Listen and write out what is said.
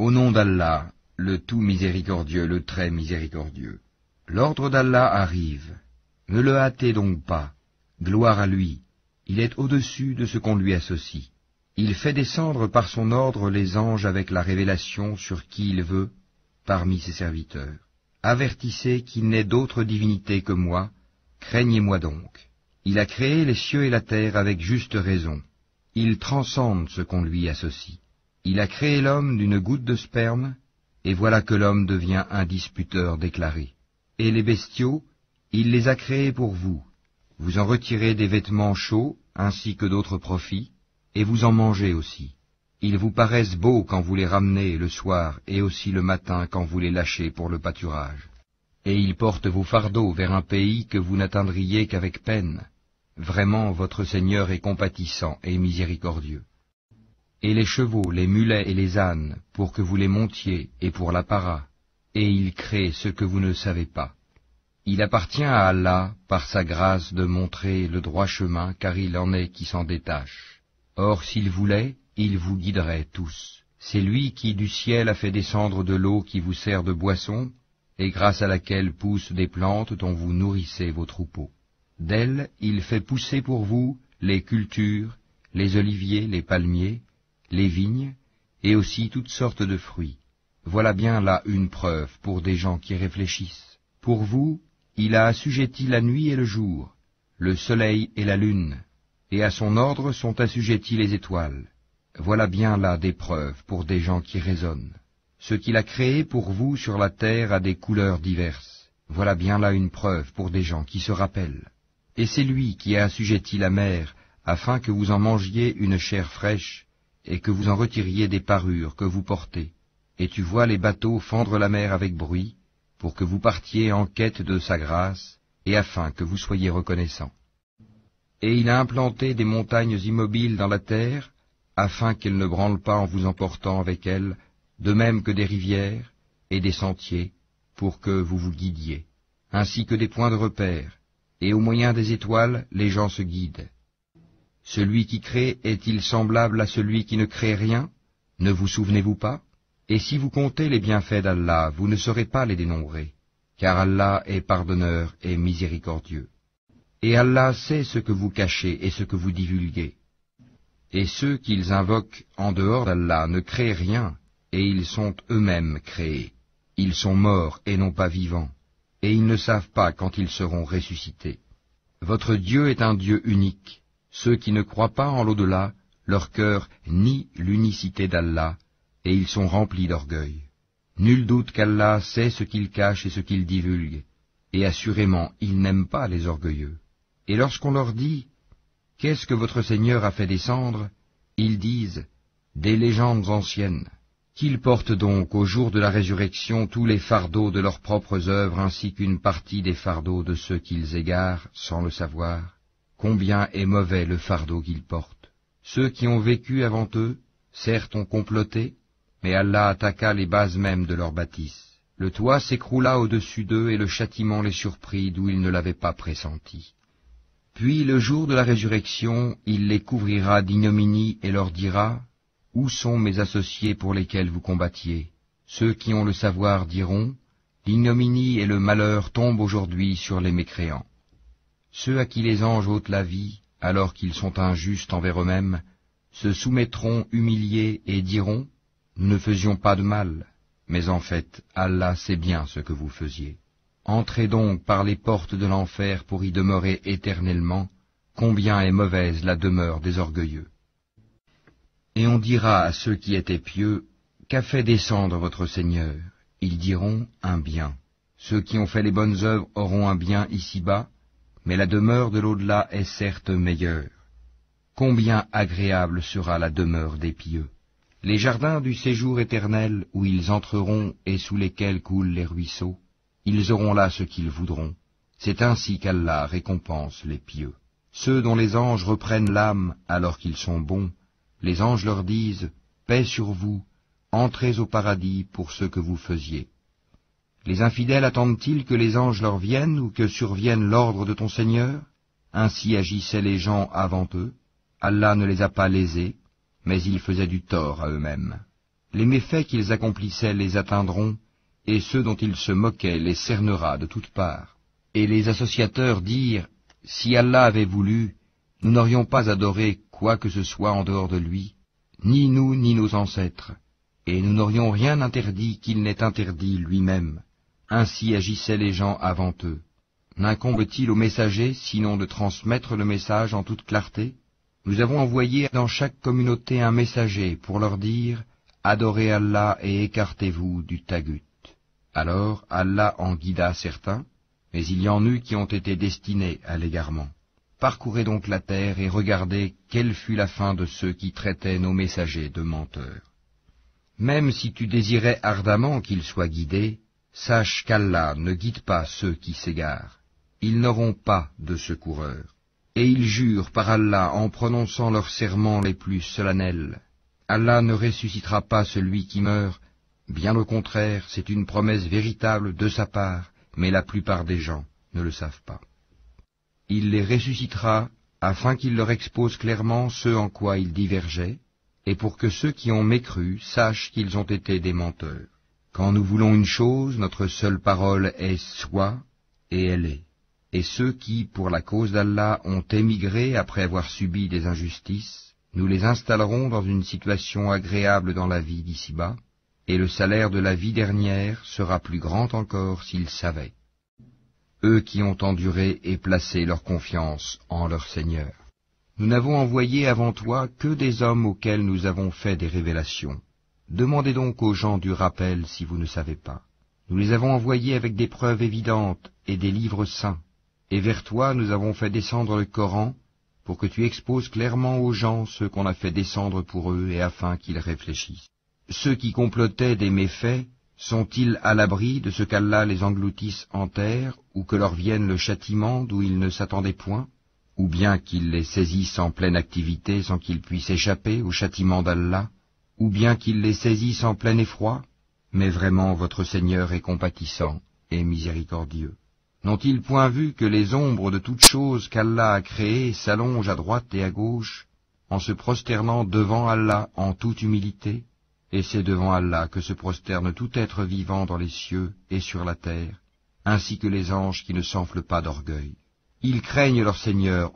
Au nom d'Allah, le tout miséricordieux, le très miséricordieux. L'ordre d'Allah arrive. Ne le hâtez donc pas. Gloire à lui. Il est au-dessus de ce qu'on lui associe. Il fait descendre par son ordre les anges avec la révélation sur qui il veut, parmi ses serviteurs. Avertissez qu'il n'est d'autre divinité que moi, craignez-moi donc. Il a créé les cieux et la terre avec juste raison. Il transcende ce qu'on lui associe. Il a créé l'homme d'une goutte de sperme, et voilà que l'homme devient un disputeur déclaré. Et les bestiaux, il les a créés pour vous. Vous en retirez des vêtements chauds, ainsi que d'autres profits, et vous en mangez aussi. Ils vous paraissent beaux quand vous les ramenez le soir, et aussi le matin quand vous les lâchez pour le pâturage. Et ils portent vos fardeaux vers un pays que vous n'atteindriez qu'avec peine. Vraiment, votre Seigneur est compatissant et miséricordieux. Et les chevaux, les mulets et les ânes, pour que vous les montiez, et pour l'apparat, et il crée ce que vous ne savez pas. Il appartient à Allah, par sa grâce, de montrer le droit chemin, car il en est qui s'en détache. Or, s'il voulait, il vous guiderait tous. C'est lui qui du ciel a fait descendre de l'eau qui vous sert de boisson, et grâce à laquelle poussent des plantes dont vous nourrissez vos troupeaux. D'elle, il fait pousser pour vous les cultures, les oliviers, les palmiers, les vignes, et aussi toutes sortes de fruits. Voilà bien là une preuve pour des gens qui réfléchissent. Pour vous, il a assujetti la nuit et le jour, le soleil et la lune, et à son ordre sont assujettis les étoiles. Voilà bien là des preuves pour des gens qui raisonnent. Ce qu'il a créé pour vous sur la terre a des couleurs diverses. Voilà bien là une preuve pour des gens qui se rappellent. Et c'est lui qui a assujetti la mer, afin que vous en mangiez une chair fraîche, et que vous en retiriez des parures que vous portez. Et tu vois les bateaux fendre la mer avec bruit, pour que vous partiez en quête de sa grâce, et afin que vous soyez reconnaissants. Et il a implanté des montagnes immobiles dans la terre, afin qu'elles ne branlent pas en vous emportant avec elles, de même que des rivières et des sentiers, pour que vous vous guidiez, ainsi que des points de repère, et au moyen des étoiles les gens se guident. Celui qui crée est-il semblable à celui qui ne crée rien? Ne vous souvenez-vous pas? Et si vous comptez les bienfaits d'Allah, vous ne saurez pas les dénombrer, car Allah est pardonneur et miséricordieux. Et Allah sait ce que vous cachez et ce que vous divulguez. Et ceux qu'ils invoquent en dehors d'Allah ne créent rien, et ils sont eux-mêmes créés. Ils sont morts et non pas vivants, et ils ne savent pas quand ils seront ressuscités. Votre Dieu est un Dieu unique. Ceux qui ne croient pas en l'au-delà, leur cœur nie l'unicité d'Allah, et ils sont remplis d'orgueil. Nul doute qu'Allah sait ce qu'il cache et ce qu'il divulgue, et assurément il n'aime pas les orgueilleux. Et lorsqu'on leur dit « Qu'est-ce que votre Seigneur a fait descendre ?» ils disent « Des légendes anciennes. » Qu'ils portent donc au jour de la résurrection tous les fardeaux de leurs propres œuvres ainsi qu'une partie des fardeaux de ceux qu'ils égarent sans le savoir. Combien est mauvais le fardeau qu'ils portent. Ceux qui ont vécu avant eux, certes ont comploté, mais Allah attaqua les bases mêmes de leur bâtisse. Le toit s'écroula au-dessus d'eux et le châtiment les surprit d'où ils ne l'avaient pas pressenti. Puis le jour de la résurrection, il les couvrira d'ignominie et leur dira « Où sont mes associés pour lesquels vous combattiez ?» Ceux qui ont le savoir diront « L'ignominie et le malheur tombent aujourd'hui sur les mécréants. » Ceux à qui les anges ôtent la vie, alors qu'ils sont injustes envers eux-mêmes, se soumettront humiliés et diront « Nous ne faisions pas de mal, mais en fait, Allah sait bien ce que vous faisiez. Entrez donc par les portes de l'enfer pour y demeurer éternellement, combien est mauvaise la demeure des orgueilleux. » Et on dira à ceux qui étaient pieux, « Qu'a fait descendre votre Seigneur ?» Ils diront, « Un bien. » Ceux qui ont fait les bonnes œuvres auront un bien ici-bas, mais la demeure de l'au-delà est certes meilleure. Combien agréable sera la demeure des pieux. Les jardins du séjour éternel où ils entreront et sous lesquels coulent les ruisseaux, ils auront là ce qu'ils voudront. C'est ainsi qu'Allah récompense les pieux. Ceux dont les anges reprennent l'âme alors qu'ils sont bons, les anges leur disent « Paix sur vous, entrez au paradis pour ce que vous faisiez. » Les infidèles attendent-ils que les anges leur viennent ou que survienne l'ordre de ton Seigneur? Ainsi agissaient les gens avant eux. Allah ne les a pas lésés, mais ils faisaient du tort à eux-mêmes. les méfaits qu'ils accomplissaient les atteindront, et ceux dont ils se moquaient les cernera de toutes parts. Et les associateurs dirent, si Allah avait voulu, nous n'aurions pas adoré quoi que ce soit en dehors de lui, ni nous ni nos ancêtres, et nous n'aurions rien interdit qu'il n'ait interdit lui-même. Ainsi agissaient les gens avant eux. N'incombe-t-il aux messagers sinon de transmettre le message en toute clarté? Nous avons envoyé dans chaque communauté un messager pour leur dire « Adorez Allah et écartez-vous du tagut ». Alors Allah en guida certains, mais il y en eut qui ont été destinés à l'égarement. Parcourez donc la terre et regardez quelle fut la fin de ceux qui traitaient nos messagers de menteurs. Même si tu désirais ardemment qu'ils soient guidés, sache qu'Allah ne guide pas ceux qui s'égarent. Ils n'auront pas de secoureur. Et ils jurent par Allah en prononçant leurs serments les plus solennels. Allah ne ressuscitera pas celui qui meurt, bien au contraire, c'est une promesse véritable de sa part, mais la plupart des gens ne le savent pas. Il les ressuscitera afin qu'il leur expose clairement ce en quoi ils divergeaient, et pour que ceux qui ont mécru sachent qu'ils ont été des menteurs. Quand nous voulons une chose, notre seule parole est « soit » et elle est. Et ceux qui, pour la cause d'Allah, ont émigré après avoir subi des injustices, nous les installerons dans une situation agréable dans la vie d'ici-bas, et le salaire de la vie dernière sera plus grand encore s'ils savaient. Eux qui ont enduré et placé leur confiance en leur Seigneur. Nous n'avons envoyé avant toi que des hommes auxquels nous avons fait des révélations. Demandez donc aux gens du rappel si vous ne savez pas. Nous les avons envoyés avec des preuves évidentes et des livres saints. Et vers toi nous avons fait descendre le Coran pour que tu exposes clairement aux gens ce qu'on a fait descendre pour eux et afin qu'ils réfléchissent. Ceux qui complotaient des méfaits, sont-ils à l'abri de ce qu'Allah les engloutisse en terre ou que leur vienne le châtiment d'où ils ne s'attendaient point, ou bien qu'il les saisisse en pleine activité sans qu'ils puissent échapper au châtiment d'Allah, ou bien qu'il les saisisse en plein effroi? Mais vraiment votre Seigneur est compatissant et miséricordieux. N'ont-ils point vu que les ombres de toutes choses qu'Allah a créées s'allongent à droite et à gauche, en se prosternant devant Allah en toute humilité? Et c'est devant Allah que se prosterne tout être vivant dans les cieux et sur la terre, ainsi que les anges qui ne s'enflent pas d'orgueil. Ils craignent leur Seigneur